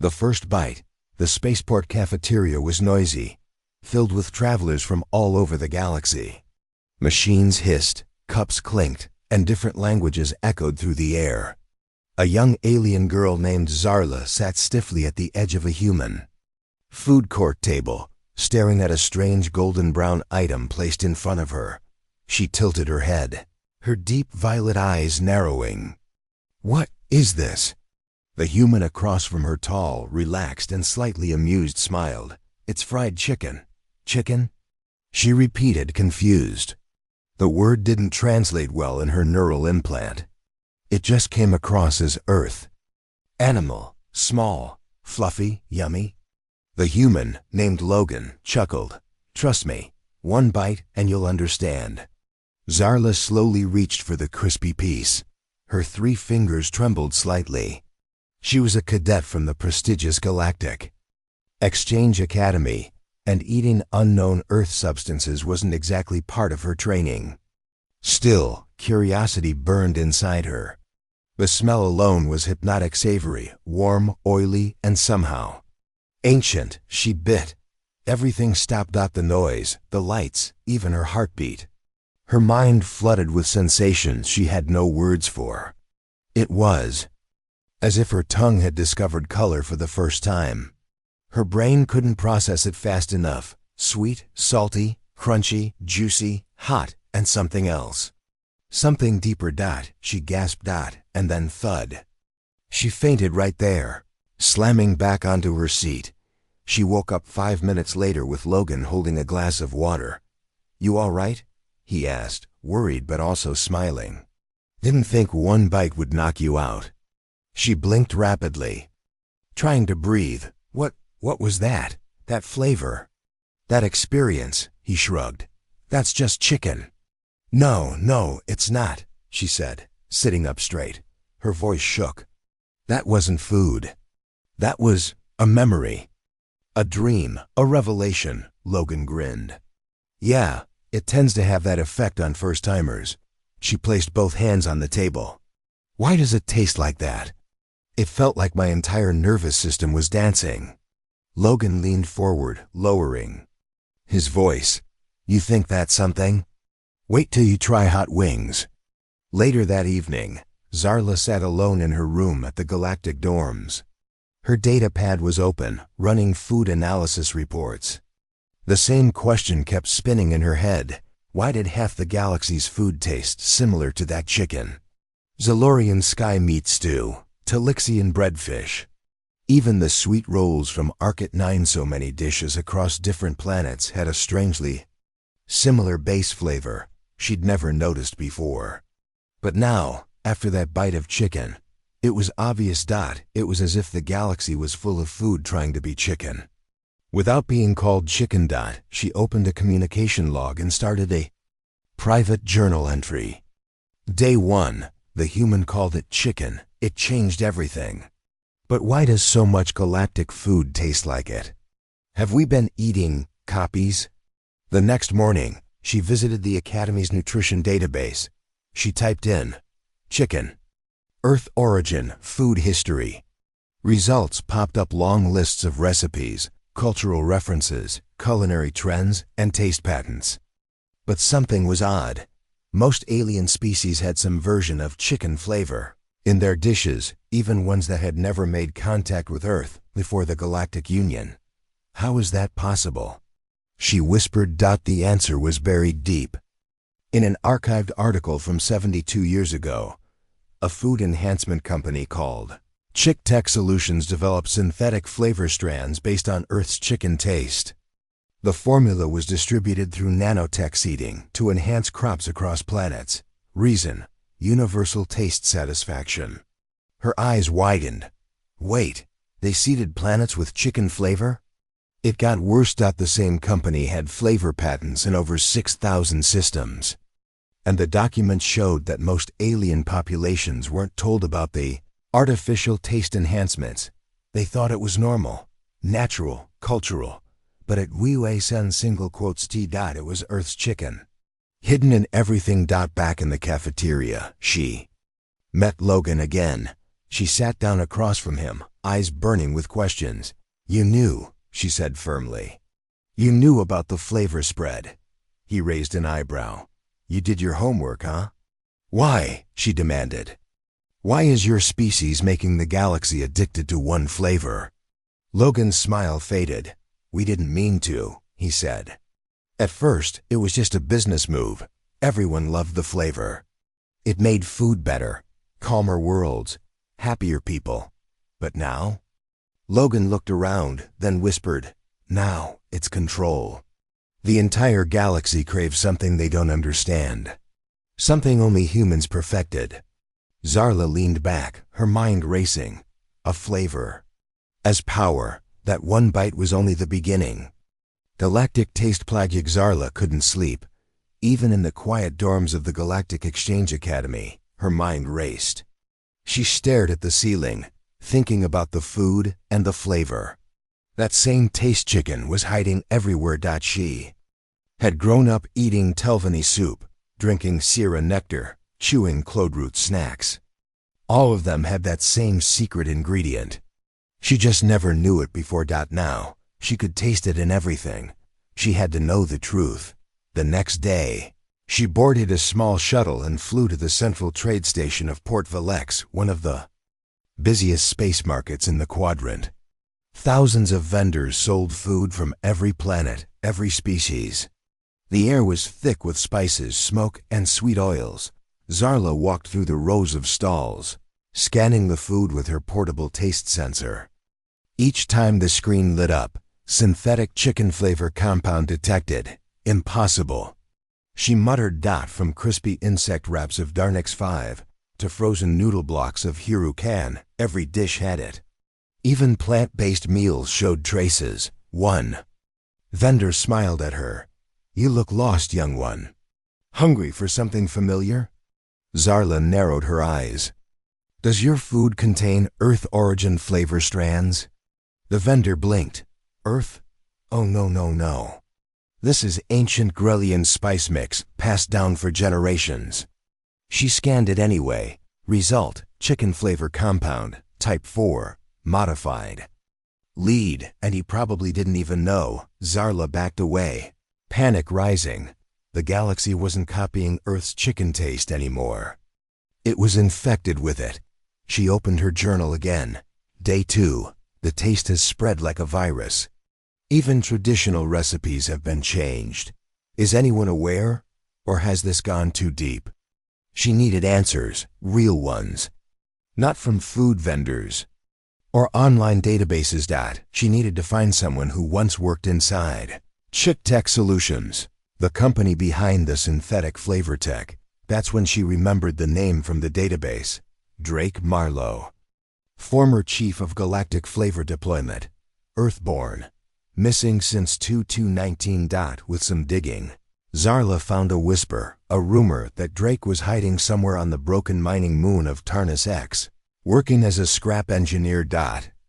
The first bite, the spaceport cafeteria was noisy, filled with travelers from all over the galaxy. Machines hissed, cups clinked, and different languages echoed through the air. A young alien girl named Zarla sat stiffly at the edge of a human food court table, staring at a strange golden-brown item placed in front of her. She tilted her head, her deep violet eyes narrowing. "What is this?" The human across from her tall, relaxed, and slightly amused smiled. "It's fried chicken." "Chicken?" she repeated, confused. The word didn't translate well in her neural implant. It just came across as Earth. Animal, small, fluffy, yummy. The human, named Logan, chuckled. "Trust me, one bite and you'll understand." Zarla slowly reached for the crispy piece. Her 3 fingers trembled slightly. She was a cadet from the prestigious Galactic Exchange Academy, and eating unknown Earth substances wasn't exactly part of her training. Still, curiosity burned inside her. The smell alone was hypnotic savory, warm, oily, and somehow ancient. She bit. Everything stopped out, the noise, the lights, even her heartbeat. Her mind flooded with sensations she had no words for. It was as if her tongue had discovered color for the first time. Her brain couldn't process it fast enough. Sweet, salty, crunchy, juicy, hot, and something else. Something deeper. She gasped, and then thud. She fainted right there, slamming back onto her seat. She woke up 5 minutes later with Logan holding a glass of water. "You all right?" he asked, worried but also smiling. "Didn't think one bite would knock you out." She blinked rapidly, trying to breathe. What was that? That flavor? That experience?" He shrugged. "That's just chicken." No, it's not," she said, sitting up straight. Her voice shook. "That wasn't food. That was a memory. A dream, a revelation." Logan grinned. "Yeah, it tends to have that effect on first-timers." She placed both hands on the table. "Why does it taste like that?" It felt like my entire nervous system was dancing. Logan leaned forward, lowering his voice. "You think that's something? Wait till you try hot wings." Later that evening, Zarla sat alone in her room at the Galactic dorms. Her data pad was open, running food analysis reports. The same question kept spinning in her head. Why did half the galaxy's food taste similar to that chicken? Zalorian sky meat stew, Talixian breadfish. Even the sweet rolls from Arcot 9. So many dishes across different planets had a strangely similar base flavor she'd never noticed before. But now, after that bite of chicken, it was obvious. It was as if the galaxy was full of food trying to be chicken. Without being called chicken. She opened a communication log and started a private journal entry. Day 1, the human called it chicken. It changed everything. But why does so much galactic food taste like it? Have we been eating copies? The next morning, she visited the Academy's nutrition database. She typed in chicken, Earth origin, food history. Results popped up long lists of recipes, cultural references, culinary trends, and taste patents. But something was odd. Most alien species had some version of chicken flavor in their dishes, even ones that had never made contact with Earth before the Galactic Union. How is that possible? She whispered. The answer was buried deep. In an archived article from 72 years ago, a food enhancement company called Chick Tech Solutions developed synthetic flavor strands based on Earth's chicken taste. The formula was distributed through nanotech seeding to enhance crops across planets. Reason: universal taste satisfaction. Her eyes widened. Wait, they seeded planets with chicken flavor? It got worse. The same company had flavor patents in over 6,000 systems. And the documents showed that most alien populations weren't told about the artificial taste enhancements. They thought it was normal, natural, cultural. But at Wei-Sen single quotes T. It was Earth's chicken. Hidden in everything. Back in the cafeteria, she met Logan again. She sat down across from him, eyes burning with questions. "You knew," she said firmly. "You knew about the flavor spread." He raised an eyebrow. "You did your homework, huh?" "Why?" she demanded. "Why is your species making the galaxy addicted to one flavor?" Logan's smile faded. "We didn't mean to," he said. "At first, it was just a business move. Everyone loved the flavor. It made food better, calmer worlds, happier people. But now?" Logan looked around, then whispered, "Now it's control. The entire galaxy craves something they don't understand. Something only humans perfected." Zarla leaned back, her mind racing. A flavor. As power, that one bite was only the beginning. Galactic taste plagued Zarla couldn't sleep. Even in the quiet dorms of the Galactic Exchange Academy, her mind raced. She stared at the ceiling, thinking about the food and the flavor. That same taste chicken was hiding everywhere. She had grown up eating Telvanni soup, drinking Syrah nectar, chewing cloudroot snacks. All of them had that same secret ingredient. She just never knew it before. Now, she could taste it in everything. She had to know the truth. The next day, she boarded a small shuttle and flew to the central trade station of Port Valex, one of the busiest space markets in the quadrant. Thousands of vendors sold food from every planet, every species. The air was thick with spices, smoke, and sweet oils. Zarla walked through the rows of stalls, scanning the food with her portable taste sensor. Each time the screen lit up, synthetic chicken flavor compound detected. Impossible. She muttered. From crispy insect wraps of Darnix 5 to frozen noodle blocks of Hirukan, every dish had it. Even plant-based meals showed traces. One vendor smiled at her. "You look lost, young one. Hungry for something familiar?" Zarla narrowed her eyes. "Does your food contain Earth origin flavor strands?" The vendor blinked. "Earth? Oh no. This is ancient Grellian spice mix passed down for generations." She scanned it anyway. Result, chicken flavor compound, type 4, modified. Lead, and he probably didn't even know. Zarla backed away, panic rising. The galaxy wasn't copying Earth's chicken taste anymore. It was infected with it. She opened her journal again. Day 2. The taste has spread like a virus. Even traditional recipes have been changed. Is anyone aware? Or has this gone too deep? She needed answers, real ones. Not from food vendors or online databases. She needed to find someone who once worked inside Chick Tech Solutions, the company behind the synthetic flavor tech. That's when she remembered the name from the database. Drake Marlowe. Former chief of Galactic Flavor Deployment. Earthborn. Missing since 2219. With some digging, Zarla found a whisper, a rumor that Drake was hiding somewhere on the broken mining moon of Tarnus X, working as a scrap engineer.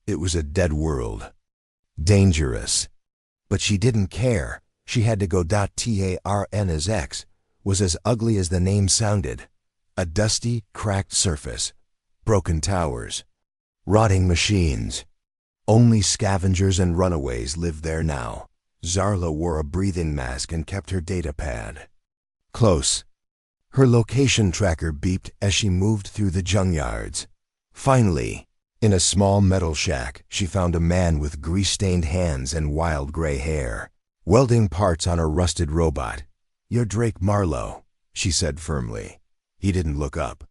It was a dead world. Dangerous. But she didn't care. She had to go. Tarnus X was as ugly as the name sounded. A dusty, cracked surface. Broken towers. Rotting machines. Only scavengers and runaways lived there now. Zarla wore a breathing mask and kept her data pad close. Her location tracker beeped as she moved through the junkyards. Finally, in a small metal shack, she found a man with grease-stained hands and wild gray hair, welding parts on a rusted robot. "You're Drake Marlowe," she said firmly. He didn't look up.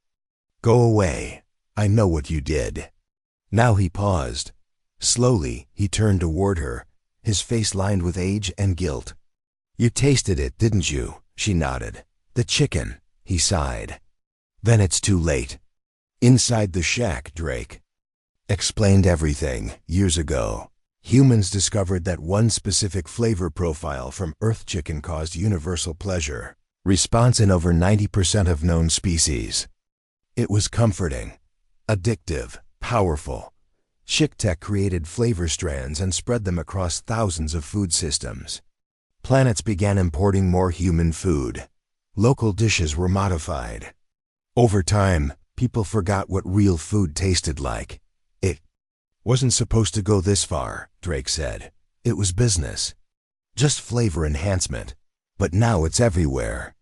"Go away. I know what you did." Now he paused. Slowly, he turned toward her, his face lined with age and guilt. "You tasted it, didn't you?" She nodded. "The chicken," he sighed. "Then it's too late." Inside the shack, Drake explained everything. Years ago, humans discovered that one specific flavor profile from Earth chicken caused universal pleasure response in over 90% of known species. It was comforting, addictive, powerful. Chick Tech created flavor strands and spread them across thousands of food systems. Planets began importing more human food. Local dishes were modified. Over time, people forgot what real food tasted like. It Wasn't supposed to go this far, Drake said. It was business. Just flavor enhancement. But now it's everywhere.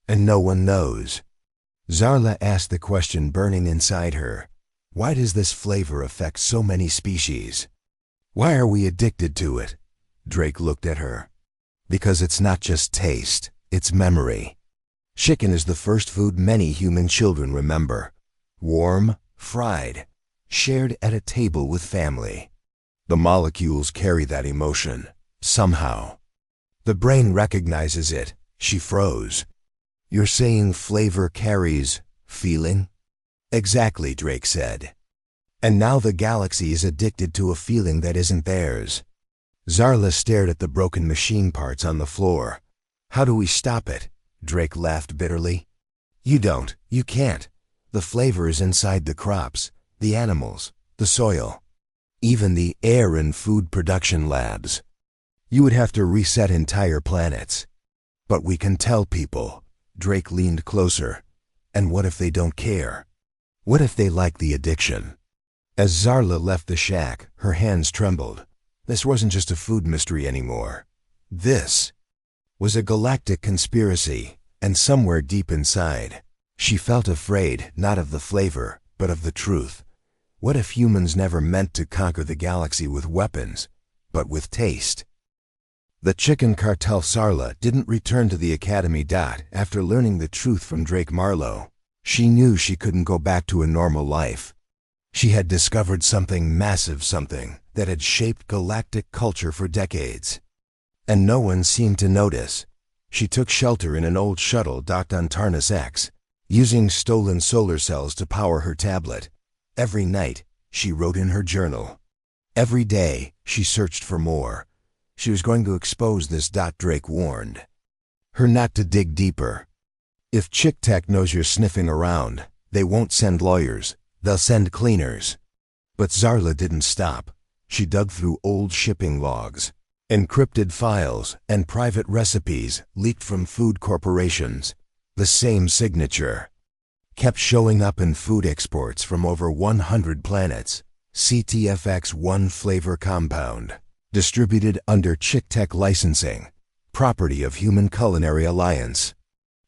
And no one knows. Zarla asked the question burning inside her. Why does this flavor affect so many species? Why are we addicted to it? Drake looked at her. Because it's not just taste, it's memory. Chicken is the first food many human children remember. Warm, fried, shared at a table with family. The molecules carry that emotion, somehow. The brain recognizes it. She froze. You're saying flavor carries feeling? Exactly, Drake said. And now the galaxy is addicted to a feeling that isn't theirs. Zarla stared at the broken machine parts on the floor. How do we stop it? Drake laughed bitterly. You don't. You can't. The flavor is inside the crops, the animals, the soil, even the air in food production labs. You would have to reset entire planets. But we can tell people. Drake leaned closer. And what if they don't care? What if they like the addiction? As Zarla left the shack, her hands trembled. This wasn't just a food mystery anymore. This was a galactic conspiracy, and somewhere deep inside, she felt afraid not of the flavor, but of the truth. What if humans never meant to conquer the galaxy with weapons, but with taste? The chicken cartel Zarla didn't return to the Academy. After learning the truth from Drake Marlowe, she knew she couldn't go back to a normal life. She had discovered something massive, something that had shaped galactic culture for decades. And no one seemed to notice. She took shelter in an old shuttle docked on Tarnus X, using stolen solar cells to power her tablet. Every night, she wrote in her journal. Every day, she searched for more. She was going to expose this. Drake warned her not to dig deeper. If Chick Tech knows you're sniffing around, they won't send lawyers. They'll send cleaners. But Zarla didn't stop. She dug through old shipping logs, encrypted files, and private recipes leaked from food corporations. The same signature kept showing up in food exports from over 100 planets. CTFX-1 flavor compound, distributed under Chick Tech licensing, property of Human Culinary Alliance.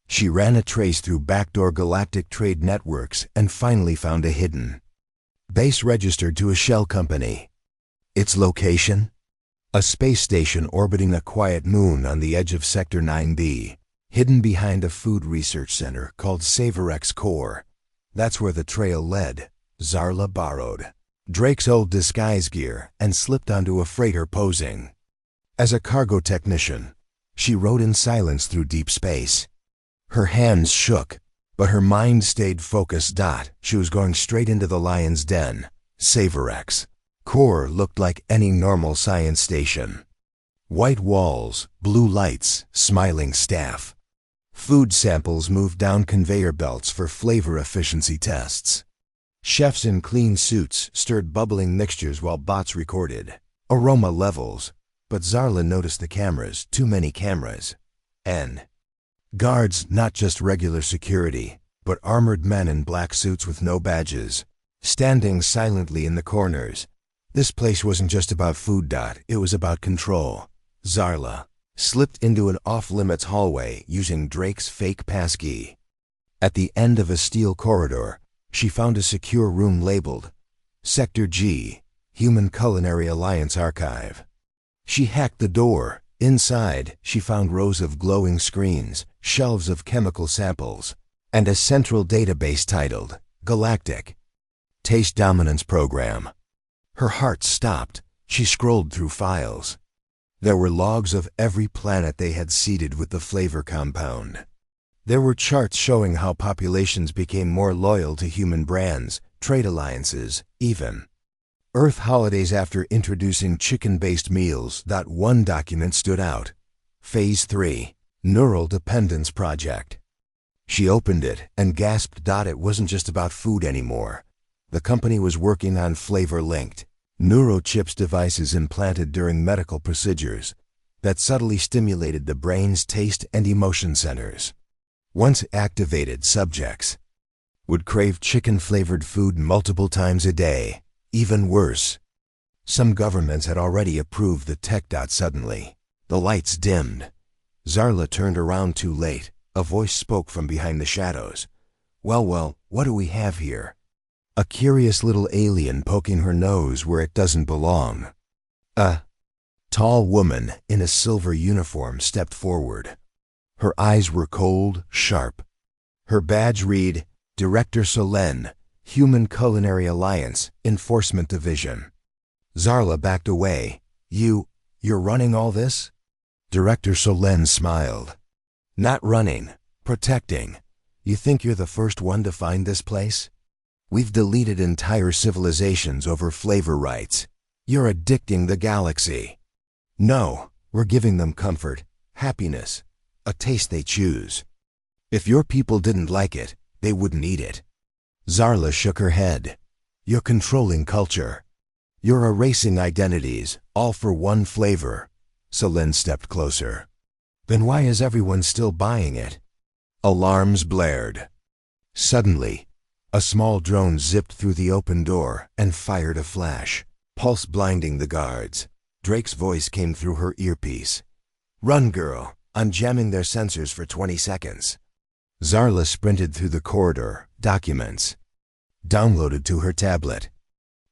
She ran a trace through backdoor galactic trade networks and finally found a hidden base registered to a shell company. Its location? A space station orbiting a quiet moon on the edge of Sector 9B, hidden behind a food research center called Saverex Core. That's where the trail led. Zarla borrowed Drake's old disguise gear and slipped onto a freighter posing as a cargo technician. She rode in silence through deep space. Her hands shook, but her mind stayed focused. She was going straight into the lion's den. Saverex Core looked like any normal science station. White walls, blue lights, smiling staff. Food samples moved down conveyor belts for flavor efficiency tests. Chefs in clean suits stirred bubbling mixtures while bots recorded aroma levels. But Zarla noticed the cameras, too many cameras. And guards, not just regular security, but armored men in black suits with no badges, standing silently in the corners. This place wasn't just about food. It was about control. Zarla slipped into an off-limits hallway using Drake's fake passkey. At the end of a steel corridor, she found a secure room labeled Sector G, Human Culinary Alliance Archive. She hacked the door. Inside, she found rows of glowing screens, shelves of chemical samples, and a central database titled Galactic Taste Dominance Program. Her heart stopped. She scrolled through files. There were logs of every planet they had seeded with the flavor compound. There were charts showing how populations became more loyal to human brands, trade alliances, even Earth holidays after introducing chicken-based meals. One document stood out. Phase 3, Neural Dependence Project. She opened it and gasped. It wasn't just about food anymore. The company was working on flavor-linked neurochips, devices implanted during medical procedures that subtly stimulated the brain's taste and emotion centers. Once activated, subjects would crave chicken-flavored food multiple times a day. Even worse, Some governments had already approved the tech. Suddenly, the lights dimmed. Zarla turned around too late. A voice spoke from behind the shadows. Well, what do we have here? A curious little alien poking her nose where it doesn't belong. A tall woman in a silver uniform stepped forward. Her eyes were cold, sharp. Her badge read, Director Solen, Human Culinary Alliance, Enforcement Division. Zarla backed away. You're running all this? Director Solen smiled. Not running, protecting. You think you're the first one to find this place? We've deleted entire civilizations over flavor rights. You're addicting the galaxy. No, we're giving them comfort, happiness, a taste they choose. If your people didn't like it, they wouldn't eat it. Zarla shook her head. You're controlling culture. You're erasing identities, all for one flavor. Solen stepped closer. Then why is everyone still buying it? Alarms blared. Suddenly, a small drone zipped through the open door and fired a flash, pulse blinding the guards. Drake's voice came through her earpiece. Run, girl. I'm jamming their sensors for 20 seconds. Zarla sprinted through the corridor, documents downloaded to her tablet.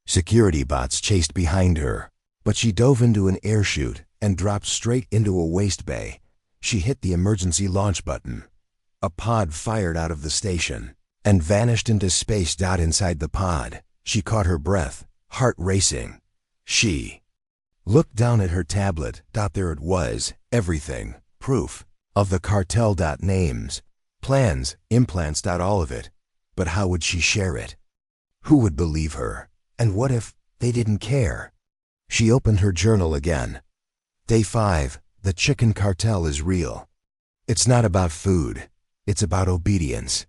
Security bots chased behind her, but she dove into an air chute and dropped straight into a waste bay. She hit the emergency launch button. A pod fired out of the station and vanished into space. Inside the pod, she caught her breath, heart racing. She looked down at her tablet. There it was, everything, proof of the cartel. Names, plans, implants. All of it. But how would she share it? Who would believe her? And what if they didn't care? She opened her journal again. Day 5, the chicken cartel is real. It's not about food. It's about obedience.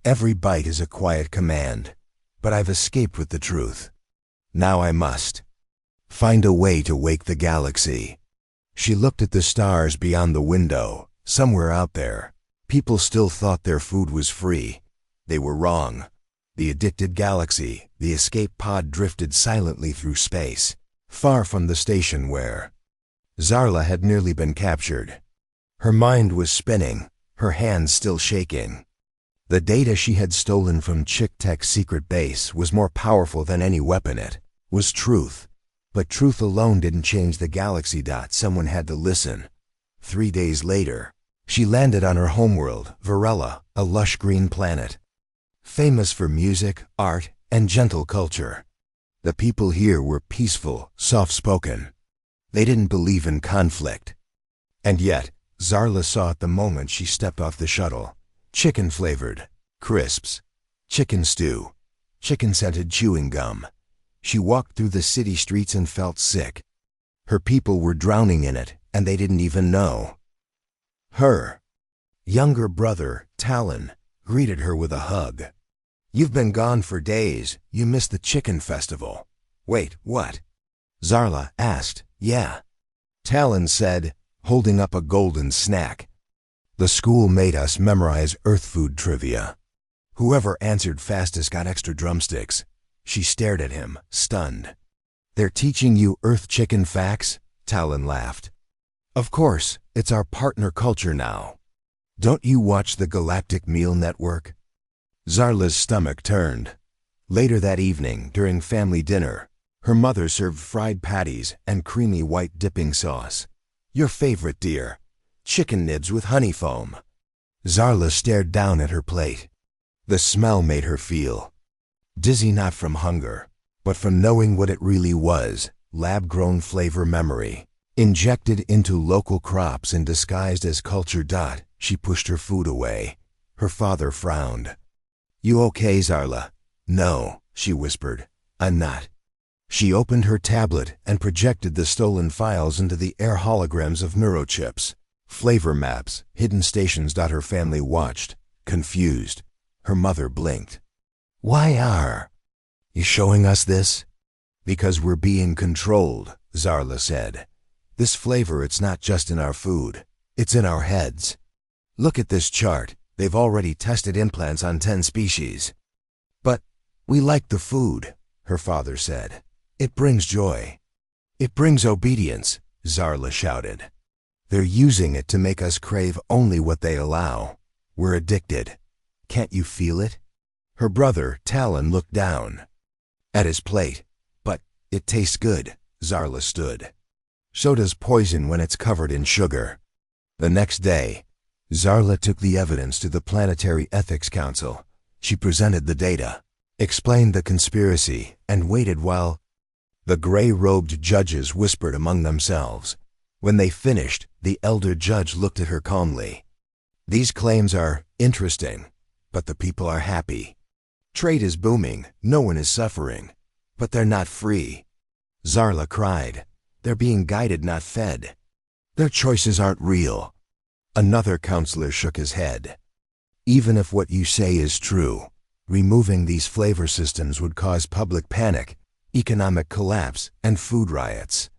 Every bite is a quiet command. But I've escaped with the truth. Now I must find a way to wake the galaxy. She looked at the stars beyond the window. Somewhere out there, people still thought their food was free. They were wrong. The addicted galaxy, the escape pod drifted silently through space, far from the station where Zarla had nearly been captured. Her mind was spinning, her hands still shaking. The data she had stolen from Chick Tech's secret base was more powerful than any weapon. It was truth. But truth alone didn't change the galaxy. Someone had to listen. 3 days later, she landed on her homeworld, Varela, a lush green planet, famous for music, art, and gentle culture. The people here were peaceful, soft-spoken. They didn't believe in conflict. And yet, Zarla saw it the moment she stepped off the shuttle. Chicken-flavored, crisps, chicken stew, chicken-scented chewing gum. She walked through the city streets and felt sick. Her people were drowning in it, and they didn't even know. Her younger brother, Talon, greeted her with a hug. You've been gone for days. You missed the chicken festival. Wait, what? Zarla asked. Yeah. Talon said, holding up a golden snack. The school made us memorize Earth food trivia. Whoever answered fastest got extra drumsticks. She stared at him, stunned. They're teaching you Earth chicken facts? Talon laughed. Of course, it's our partner culture now. Don't you watch the Galactic Meal Network? Zarla's stomach turned. Later that evening, during family dinner, her mother served fried patties and creamy white dipping sauce. Your favorite, dear. Chicken nibs with honey foam. Zarla stared down at her plate. The smell made her feel dizzy, not from hunger, but from knowing what it really was, lab-grown flavor memory, injected into local crops and disguised as culture. She pushed her food away. Her father frowned. You okay, Zarla? No, she whispered. I'm not. She opened her tablet and projected the stolen files into the air holograms of neurochips, flavor maps, hidden stations. Her family watched, confused. Her mother blinked. Why are you showing us this? Because we're being controlled, Zarla said. This flavor, it's not just in our food. It's in our heads. Look at this chart. They've already tested implants on 10 species. But we like the food, her father said. It brings joy. It brings obedience, Zarla shouted. They're using it to make us crave only what they allow. We're addicted. Can't you feel it? Her brother, Talon, looked down at his plate. But it tastes good, Zarla stood. So does poison when it's covered in sugar. The next day, Zarla took the evidence to the Planetary Ethics Council. She presented the data, explained the conspiracy, and waited while the gray-robed judges whispered among themselves. When they finished, the elder judge looked at her calmly. These claims are interesting, but the people are happy. Trade is booming, no one is suffering, but they're not free. Zarla cried. They're being guided, not fed. Their choices aren't real. Another counselor shook his head. Even if what you say is true, removing these flavor systems would cause public panic, economic collapse, and food riots.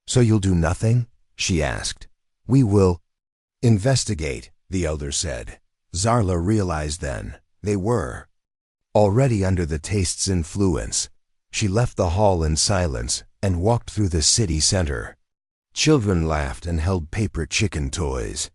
So you'll do nothing? She asked. We will investigate, the elder said. Zarla realized then they were already under the taste's influence. She left the hall in silence and walked through the city center. Children laughed and held paper chicken toys.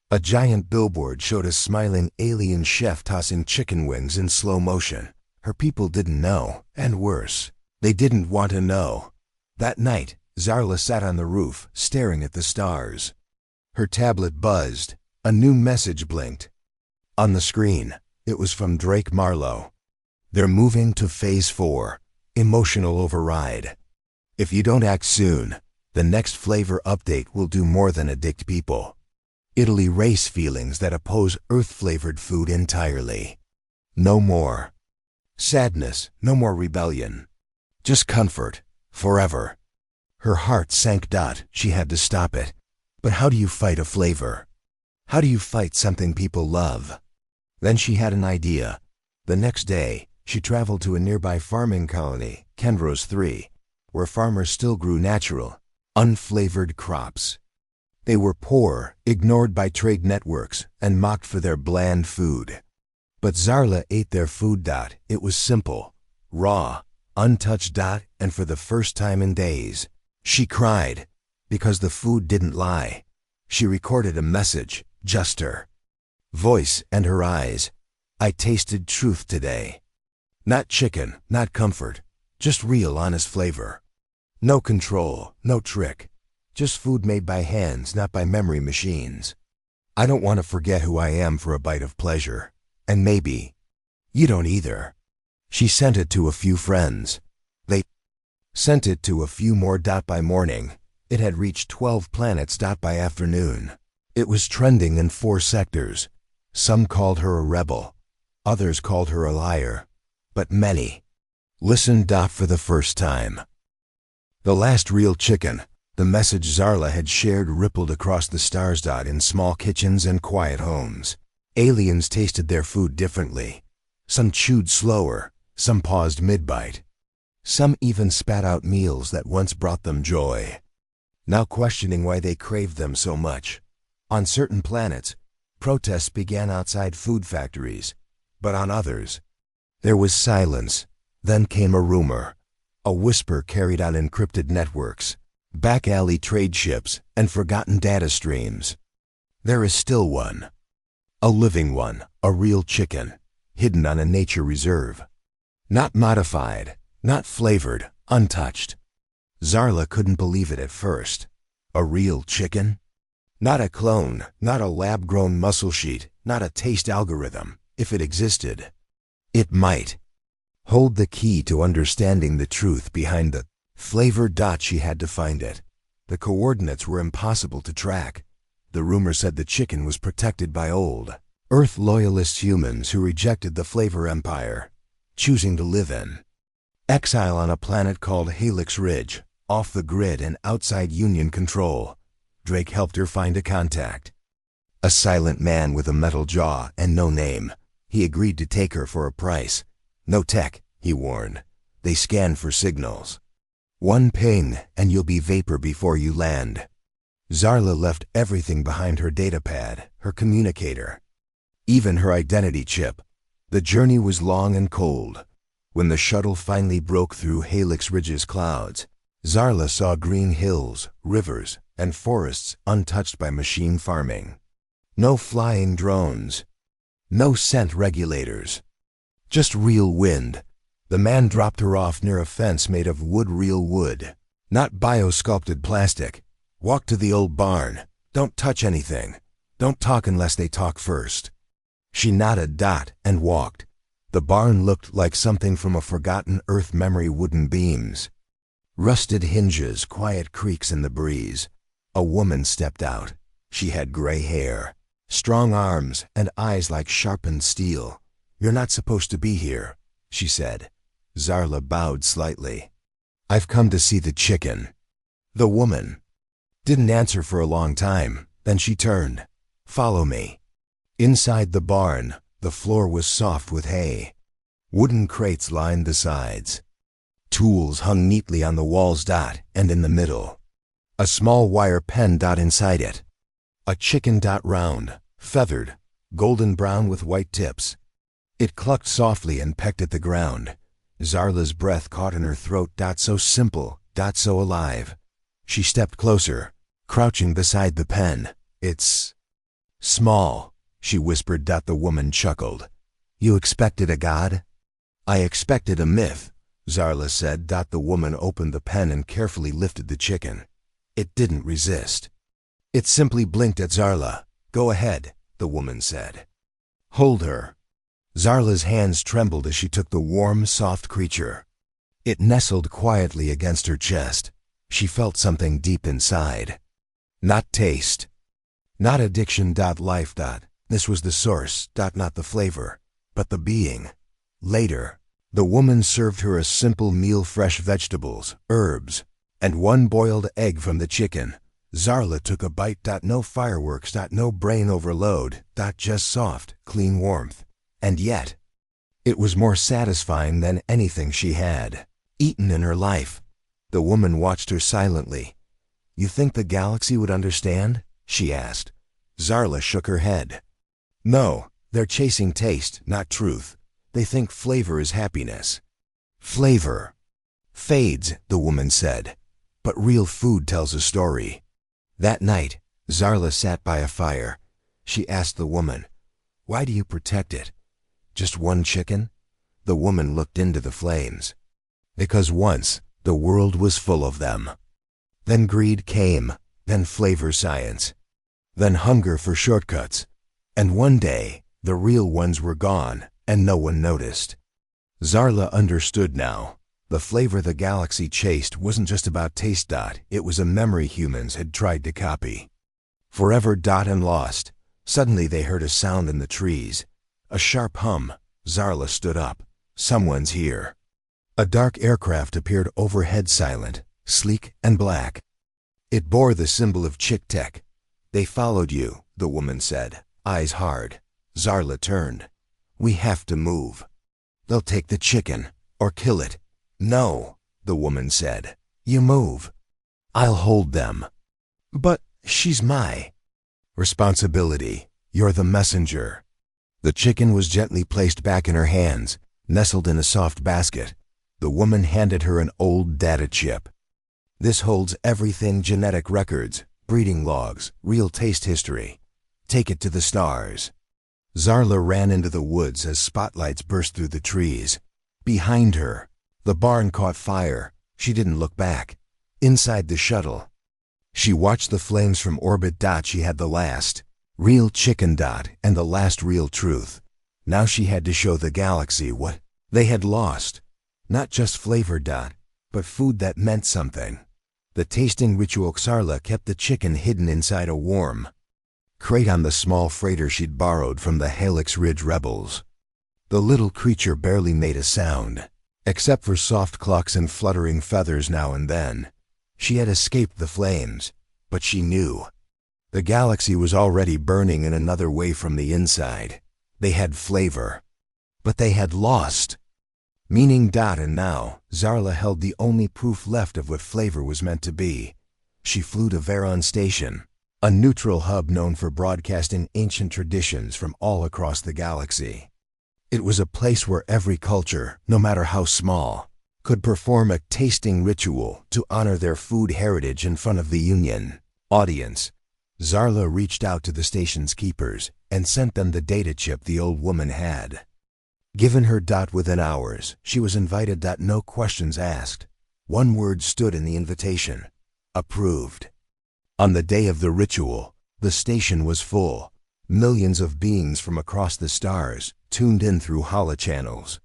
A giant billboard showed a smiling alien chef tossing chicken wings in slow motion. Her people didn't know, and worse, they didn't want to know. That night, Zarla sat on the roof, staring at the stars. Her tablet buzzed. A new message blinked. On the screen, it was from Drake Marlowe. They're moving to Phase 4, emotional override. If you don't act soon, the next flavor update will do more than addict people. It'll erase feelings that oppose Earth-flavored food entirely. No more sadness, no more rebellion. Just comfort, forever. Her heart sank. She had to stop it. But how do you fight a flavor? How do you fight something people love? Then she had an idea. The next day, she traveled to a nearby farming colony, Kendros 3, where farmers still grew natural, unflavored crops. They were poor, ignored by trade networks, and mocked for their bland food. But Zarla ate their food. It was simple, raw, untouched. And for the first time in days, she cried, because the food didn't lie. She recorded a message, just her voice and her eyes. I tasted truth today. Not chicken, not comfort, just real honest flavor. No control, no trick. Just food made by hands, not by memory machines. I don't want to forget who I am for a bite of pleasure. And maybe you don't either. She sent it to a few friends. They sent it to a few more. By morning, it had reached 12 planets. By afternoon, it was trending in 4 sectors. Some called her a rebel. Others called her a liar. But many listened. For the first time. The last real chicken, the message Zarla had shared, rippled across the stars. In small kitchens and quiet homes, aliens tasted their food differently. Some chewed slower, some paused mid-bite. Some even spat out meals that once brought them joy, now questioning why they craved them so much. On certain planets, protests began outside food factories, but on others, there was silence. Then came a rumor, a whisper carried on encrypted networks, back-alley trade ships, and forgotten data streams. There is still one. A living one, a real chicken, hidden on a nature reserve. Not modified, not flavored, untouched. Zarla couldn't believe it at first. A real chicken? Not a clone, not a lab-grown muscle sheet, not a taste algorithm. If it existed, it might hold the key to understanding the truth behind the flavor. She had to find it. The coordinates were impossible to track. The rumor said the chicken was protected by old Earth loyalist humans who rejected the flavor empire, choosing to live in exile on a planet called Helix Ridge, off the grid and outside Union control. Drake helped her find a contact. A silent man with a metal jaw and no name. He agreed to take her for a price. No tech, he warned. They scan for signals. One ping, and you'll be vapor before you land. Zarla left everything behind: her datapad, her communicator, even her identity chip. The journey was long and cold. When the shuttle finally broke through Helix Ridge's clouds, Zarla saw green hills, rivers, and forests untouched by machine farming. No flying drones. No scent regulators. Just real wind. The man dropped her off near a fence made of real wood. Not bio-sculpted plastic. Walk to the old barn. Don't touch anything. Don't talk unless they talk first. She nodded and walked. The barn looked like something from a forgotten Earth memory wooden beams. Rusted hinges, quiet creaks in the breeze. A woman stepped out. She had gray hair, strong arms, and eyes like sharpened steel. "You're not supposed to be here," she said. Zarla bowed slightly. "I've come to see the chicken." The woman didn't answer for a long time. Then she turned. "Follow me." Inside the barn, the floor was soft with hay. Wooden crates lined the sides. Tools hung neatly on the walls and in the middle. A small wire pen inside it. A chicken round, feathered, golden brown with white tips. It clucked softly and pecked at the ground. Zarla's breath caught in her throat. So simple, so alive. She stepped closer, crouching beside the pen. "It's small," she whispered. The woman chuckled. "You expected a god?" "I expected a myth," Zarla said. The woman opened the pen and carefully lifted the chicken. It didn't resist. It simply blinked at Zarla. "Go ahead," the woman said. "Hold her." Zarla's hands trembled as she took the warm, soft creature. It nestled quietly against her chest. She felt something deep inside. Not taste. Not addiction. Life. This was the source. Not the flavor, but the being. Later, the woman served her a simple meal: fresh vegetables, herbs, and one boiled egg from the chicken. Zarla took a bite. No fireworks. No brain overload. Just soft, clean warmth. And yet, it was more satisfying than anything she had eaten in her life. The woman watched her silently. "You think the galaxy would understand?" she asked. Zarla shook her head. "No, they're chasing taste, not truth. They think flavor is happiness." "Flavor fades," the woman said, "but real food tells a story." That night, Zarla sat by a fire. She asked the woman, "Why do you protect it? Just one chicken?" The woman looked into the flames. "Because once the world was full of them. Then greed came, then flavor science, then hunger for shortcuts. And one day, the real ones were gone, and no one noticed." Zarla understood now. The flavor the galaxy chased wasn't just about taste. It was a memory humans had tried to copy. Forever. And lost. Suddenly they heard a sound in the trees. A sharp hum. Zarla stood up. Someone's here. A dark aircraft appeared overhead, silent, sleek, and black. It bore the symbol of Chick Tech. "They followed you," the woman said, eyes hard. Zarla turned. "We have to move. They'll take the chicken, or kill it." "No," the woman said. "You move. I'll hold them." "But she's my responsibility. You're the messenger." The chicken was gently placed back in her hands, nestled in a soft basket. The woman handed her an old data chip. "This holds everything: genetic records, breeding logs, real taste history. Take it to the stars." Zarla ran into the woods as spotlights burst through the trees. Behind her, the barn caught fire. She didn't look back. Inside the shuttle, she watched the flames from orbit. She had the last real chicken. And the last real truth. Now she had to show the galaxy what they had lost. Not just flavor. But food that meant something. The tasting ritual. Zarla kept the chicken hidden inside a warm crate on the small freighter she'd borrowed from the Helix Ridge rebels. The little creature barely made a sound, except for soft clucks and fluttering feathers now and then. She had escaped the flames, but she knew. The galaxy was already burning in another way from the inside. They had flavor, but they had lost meaning. And now, Zarla held the only proof left of what flavor was meant to be. She flew to Veron Station, a neutral hub known for broadcasting ancient traditions from all across the galaxy. It was a place where every culture, no matter how small, could perform a tasting ritual to honor their food heritage in front of the Union audience. Zarla reached out to the station's keepers and sent them the data chip the old woman had. Given her within hours, she was invited. No questions asked. One word stood in the invitation: approved. On the day of the ritual, the station was full. Millions of beings from across the stars tuned in through holochannels.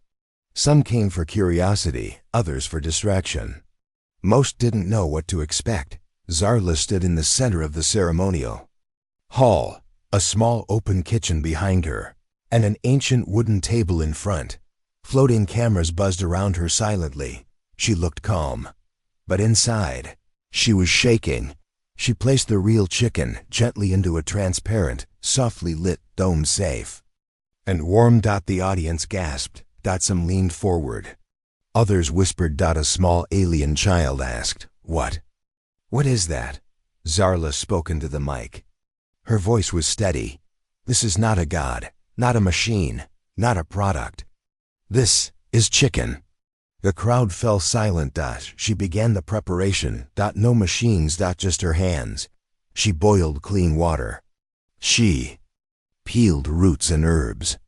Some came for curiosity, others for distraction. Most didn't know what to expect. Zarla stood in the center of the ceremonial hall, a small open kitchen behind her, and an ancient wooden table in front. Floating cameras buzzed around her silently. She looked calm, but inside, she was shaking. She placed the real chicken gently into a transparent, softly lit dome safe. And warm. The audience gasped. Some leaned forward. Others whispered. A small alien child asked, "What? What is that?" Zarla spoke into the mic. Her voice was steady. "This is not a god, not a machine, not a product. This is chicken." The crowd fell silent. She began the preparation. No machines. Just her hands. She boiled clean water. She peeled roots and herbs.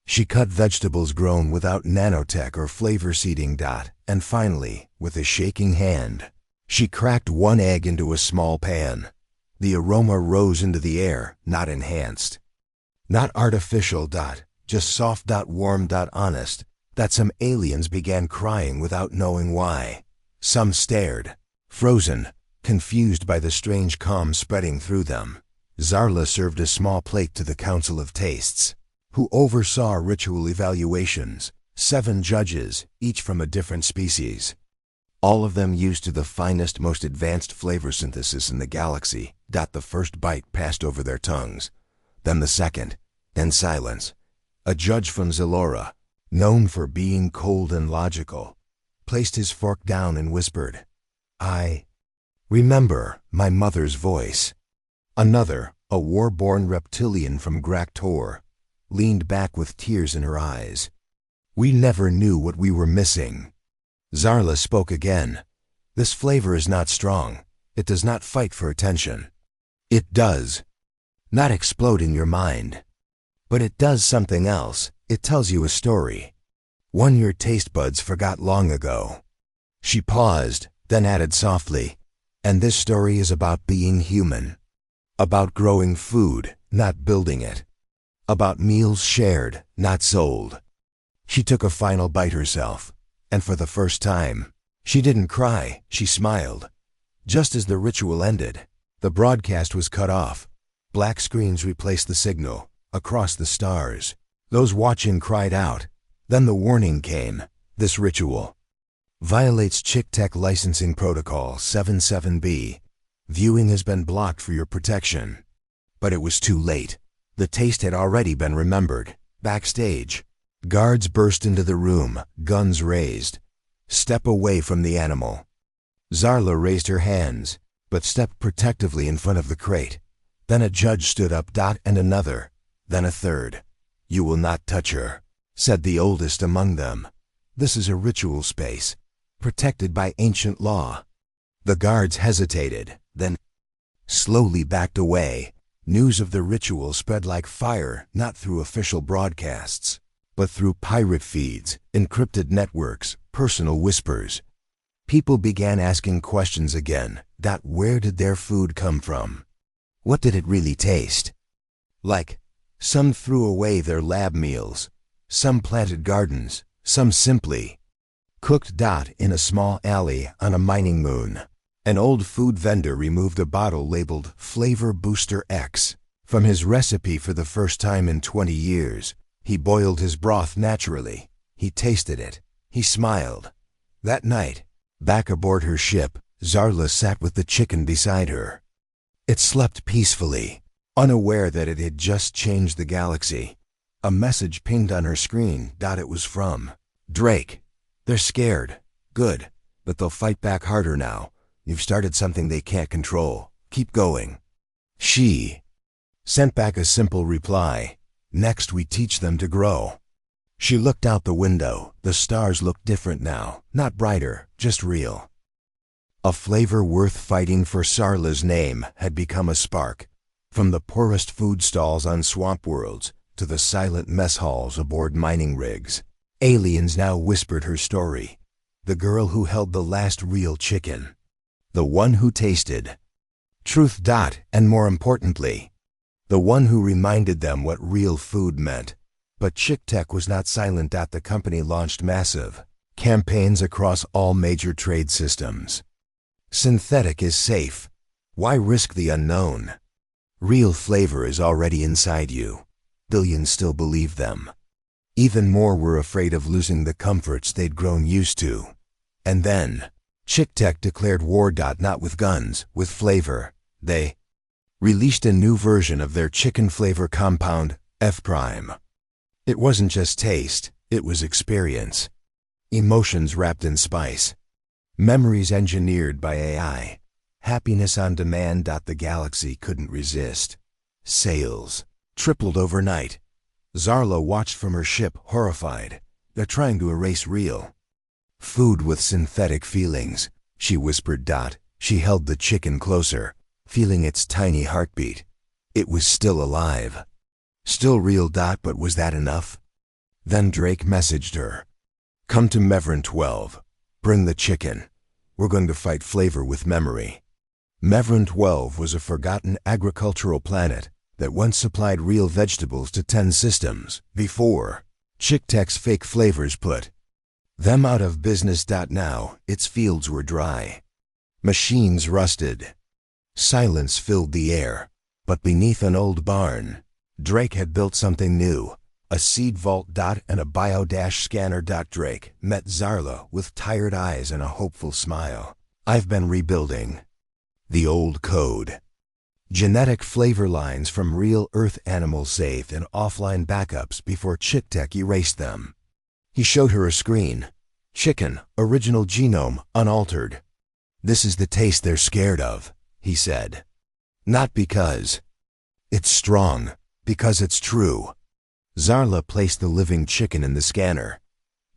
She cut vegetables grown without nanotech or flavor seeding. And finally, with a shaking hand, she cracked one egg into a small pan. The aroma rose into the air, not enhanced, not artificial. Just soft. Warm. Honest. Some aliens began crying without knowing why. Some stared, frozen, confused by the strange calm spreading through them. Zarla served a small plate to the Council of Tastes, who oversaw ritual evaluations. 7 judges, each from a different species. All of them used to the finest, most advanced flavor synthesis in the galaxy. The first bite passed over their tongues, then the second, then silence. A judge from Zalora, known for being cold and logical, placed his fork down and whispered, "I remember my mother's voice." Another, a war-born reptilian from Graktor, leaned back with tears in her eyes. "We never knew what we were missing." Zarla spoke again. "This flavor is not strong. It does not fight for attention. It does not explode in your mind. But it does something else. It tells you a story. One your taste buds forgot long ago." She paused, then added softly, "And this story is about being human. About growing food, not building it. About meals shared, not sold." She took a final bite herself, and for the first time, she didn't cry, she smiled. Just as the ritual ended, the broadcast was cut off. Black screens replaced the signal. Across the stars, those watching cried out. Then the warning came: this ritual violates Chick-Tech Licensing Protocol 77B. Viewing has been blocked for your protection. But it was too late. The taste had already been remembered. Backstage, guards burst into the room, guns raised. "Step away from the animal." Zarla raised her hands, but stepped protectively in front of the crate. Then a judge stood up. And another, then a third. "You will not touch her," said the oldest among them. "This is a ritual space, protected by ancient law." The guards hesitated, then slowly backed away. News of the ritual spread like fire, not through official broadcasts, but through pirate feeds, encrypted networks, personal whispers. People began asking questions again. Where did their food come from? What did it really taste like? Some threw away their lab meals. Some planted gardens. Some simply cooked. In a small alley on a mining moon, an old food vendor removed a bottle labeled Flavor Booster X from his recipe for the first time in 20 years. He boiled his broth naturally. He tasted it. He smiled. That night, back aboard her ship, Zarla sat with the chicken beside her. It slept peacefully, unaware that it had just changed the galaxy. A message pinged on her screen. It was from Drake. "They're scared. Good. But they'll fight back harder now. You've started something they can't control. Keep going." She sent back a simple reply: "Next we teach them to grow." She looked out the window. The stars looked different now, not brighter, just real. A flavor worth fighting for. Zarla's name had become a spark. From the poorest food stalls on swamp worlds to the silent mess halls aboard mining rigs, aliens now whispered her story. The girl who held the last real chicken. The one who tasted truth. And more importantly, the one who reminded them what real food meant. But Chick Tech was not silent. The company launched massive campaigns across all major trade systems. Synthetic is safe. Why risk the unknown? Real flavor is already inside you. Billions still believe them. Even more were afraid of losing the comforts they'd grown used to. And then, Chick Tech declared war. Not with guns, with flavor. They released a new version of their chicken flavor compound, F Prime. It wasn't just taste, it was experience. Emotions wrapped in spice. Memories engineered by AI. Happiness on demand. The galaxy couldn't resist. Sales tripled overnight. Zarla watched from her ship, horrified. They're trying to erase real food with synthetic feelings, she whispered. She held the chicken closer, feeling its tiny heartbeat. It was still alive. Still real. But was that enough? Then Drake messaged her. Come to Mevran 12. Bring the chicken. We're going to fight flavor with memory. Mevran 12 was a forgotten agricultural planet that once supplied real vegetables to 10 systems before Chick Tech's fake flavors put them out of business. Now, its fields were dry. Machines rusted. Silence filled the air. But beneath an old barn, Drake had built something new. A seed vault. And a bio-scanner. Drake met Zarla with tired eyes and a hopeful smile. I've been rebuilding the old code. Genetic flavor lines from real Earth animals saved in offline backups before Chick Tech erased them. He showed her a screen. Chicken, original genome, unaltered. This is the taste they're scared of, he said. Not because it's strong, because it's true. Zarla placed the living chicken in the scanner.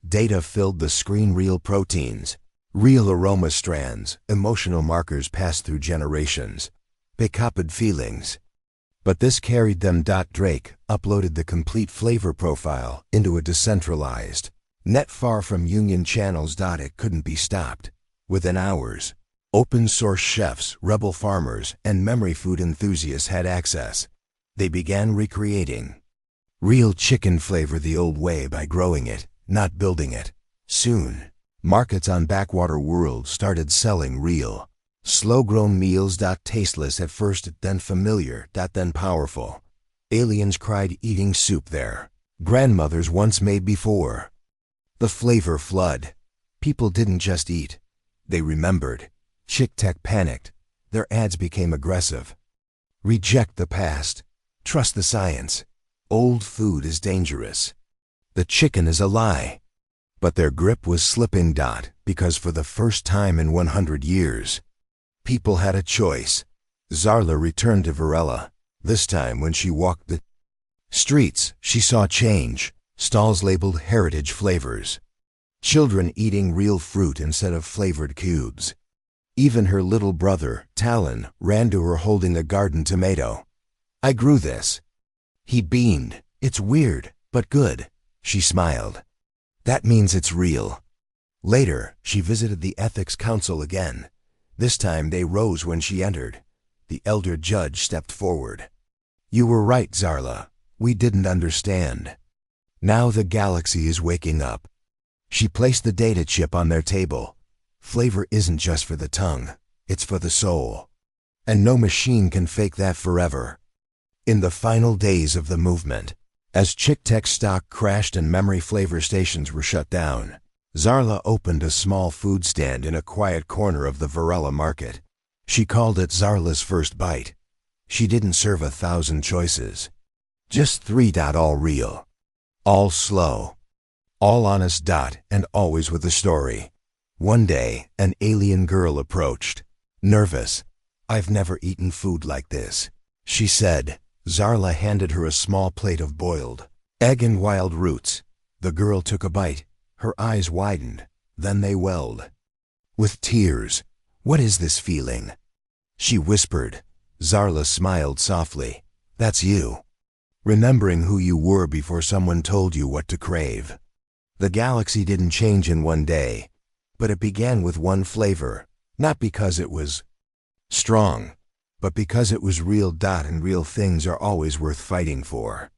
Data filled the screen. Real proteins, real aroma strands, emotional markers passed through generations. They copied feelings. But this carried them. Drake uploaded the complete flavor profile into a decentralized net far from union channels. It couldn't be stopped. Within hours, open source chefs, rebel farmers, and memory food enthusiasts had access. They began recreating real chicken flavor the old way by growing it, not building it. Soon, markets on backwater worlds started selling real, slow-grown meals. Tasteless at first, then familiar, then powerful. Aliens cried eating soup there. Grandmothers once made before. The flavor flood. People didn't just eat. They remembered. Chick Tech panicked. Their ads became aggressive. Reject the past. Trust the science. Old food is dangerous. The chicken is a lie. But their grip was slipping. Because for the first time in 100 years, people had a choice. Zarla returned to Varela. This time when she walked the streets, she saw change. Stalls labeled heritage flavors. Children eating real fruit instead of flavored cubes. Even her little brother, Talon, ran to her holding a garden tomato. I grew this. He beamed. It's weird, but good. She smiled. That means it's real. Later, she visited the Ethics Council again. This time they rose when she entered. The elder judge stepped forward. You were right, Zarla. We didn't understand. Now the galaxy is waking up. She placed the data chip on their table. Flavor isn't just for the tongue, it's for the soul. And no machine can fake that forever. In the final days of the movement, as Chick Tech stock crashed and memory flavor stations were shut down, Zarla opened a small food stand in a quiet corner of the Varela market. She called it Zarla's First Bite. She didn't serve 1,000 choices. Just 3. All real. All slow. All honest. And always with a story. One day, an alien girl approached. Nervous. I've never eaten food like this, she said. Zarla handed her a small plate of boiled egg and wild roots. The girl took a bite. Her eyes widened. Then they welled. With tears, "What is this feeling?" she whispered. Zarla smiled softly. "That's you. Remembering who you were before someone told you what to crave." The galaxy didn't change in one day, but it began with one flavor, not because it was strong, but because it was real. And real things are always worth fighting for.